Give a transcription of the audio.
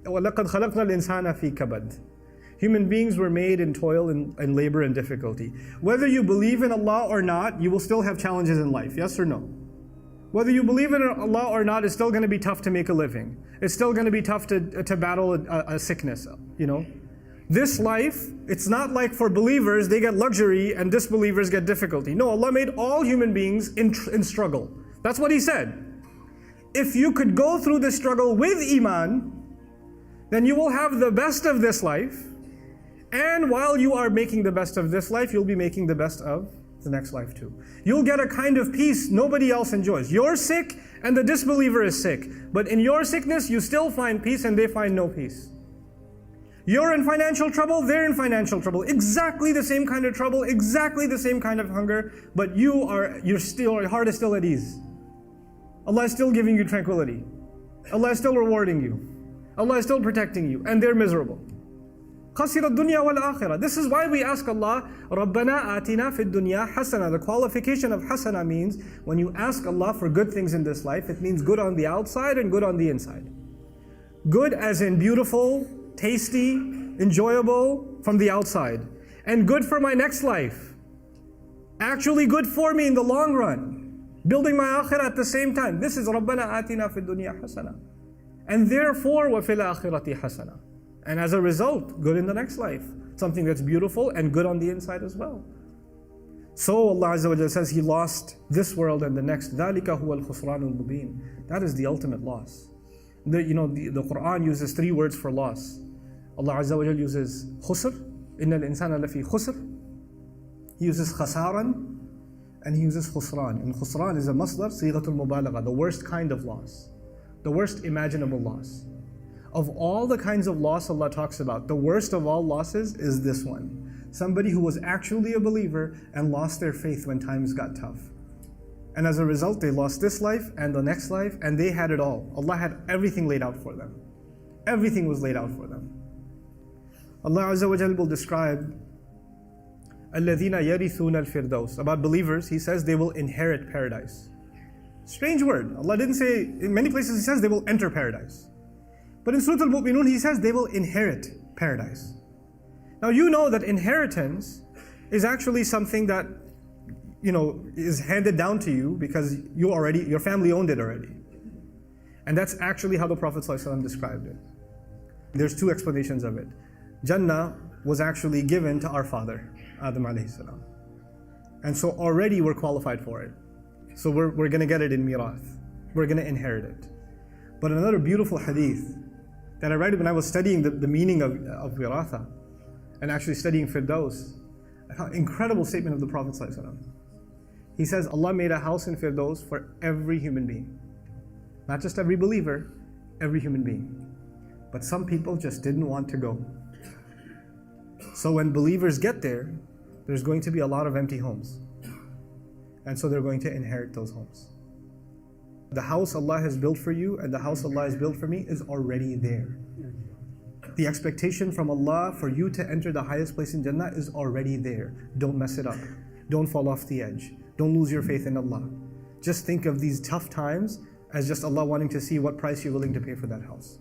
وَلَقَدْ خَلَقْنَا الْإِنسَانَ فِي كَبَدٍ. Human beings were made in toil and labor and difficulty. Whether you believe in Allah or not, you will still have challenges in life, yes or no? Whether you believe in Allah or not, it's still going to be tough to make a living. It's still going to be tough to battle a sickness, you know? This life, it's not like for believers, they get luxury and disbelievers get difficulty. No, Allah made all human beings in struggle. That's what He said. If you could go through this struggle with Iman, then you will have the best of this life. And while you are making the best of this life, you'll be making the best of the next life too. You'll get a kind of peace nobody else enjoys. You're sick and the disbeliever is sick. But in your sickness, you still find peace and they find no peace. You're in financial trouble, they're in financial trouble. Exactly the same kind of trouble, exactly the same kind of hunger, but your heart is still at ease. Allah is still giving you tranquility. Allah is still rewarding you. Allah is still protecting you, and they're miserable. خَسِرَ الدُّنْيَا وَالْآخِرَةِ. This is why we ask Allah, رَبَّنَا آتِنَا فِي الدُّنْيَا حَسَنَةً. The qualification of hasana means, when you ask Allah for good things in this life, it means good on the outside and good on the inside. Good as in beautiful, tasty, enjoyable from the outside. And good for my next life. Actually good for me in the long run. Building my akhirah at the same time. This is رَبَّنَا آتِنَا فِي الدُّنْيَا حَسَنَةً. And therefore, وَفِي الْآخِرَةِ حَسَنَةً. And as a result, good in the next life. Something that's beautiful and good on the inside as well. So Allah Azza wa Jalla says He lost this world and the next. ذَلِكَ هُوَ الْخُسْرَانُ الْمُبِينُ. That is the ultimate loss. The Quran uses 3 words for loss. Allah Azza wa Jalla uses khusr. إِنَّ الْإِنسَانَ لَفِي خُسْرٍ. He uses khasaran and He uses khusran. And khusran is a masdar, sighatul mubalagha, the worst kind of loss. The worst imaginable loss. Of all the kinds of loss Allah talks about, the worst of all losses is this one. Somebody who was actually a believer and lost their faith when times got tough. And as a result, they lost this life and the next life, and they had it all. Allah had everything laid out for them. Everything was laid out for them. Allah Azza wa Jalla will describe الَّذِينَ يَرِثُونَ الْفِرْدَوْسِ. About believers, He says they will inherit paradise. Strange word. Allah didn't say, in many places He says they will enter paradise. But in Surah Al-Mu'minun, He says they will inherit paradise. Now you know that inheritance is actually something that, is handed down to you because your family owned it already. And that's actually how the Prophet ﷺ described it. There's 2 explanations of it. Jannah was actually given to our father, Adam alayhi salam. And so already we're qualified for it. So we're going to get it in mirath. We're going to inherit it. But another beautiful hadith that I read when I was studying the meaning of wiratha and actually studying Firdaus, incredible statement of the Prophet ﷺ. He says, Allah made a house in Firdaus for every human being. Not just every believer, every human being. But some people just didn't want to go. So when believers get there, there's going to be a lot of empty homes. And so they're going to inherit those homes. The house Allah has built for you and the house Allah has built for me is already there. The expectation from Allah for you to enter the highest place in Jannah is already there. Don't mess it up. Don't fall off the edge. Don't lose your faith in Allah. Just think of these tough times as just Allah wanting to see what price you're willing to pay for that house.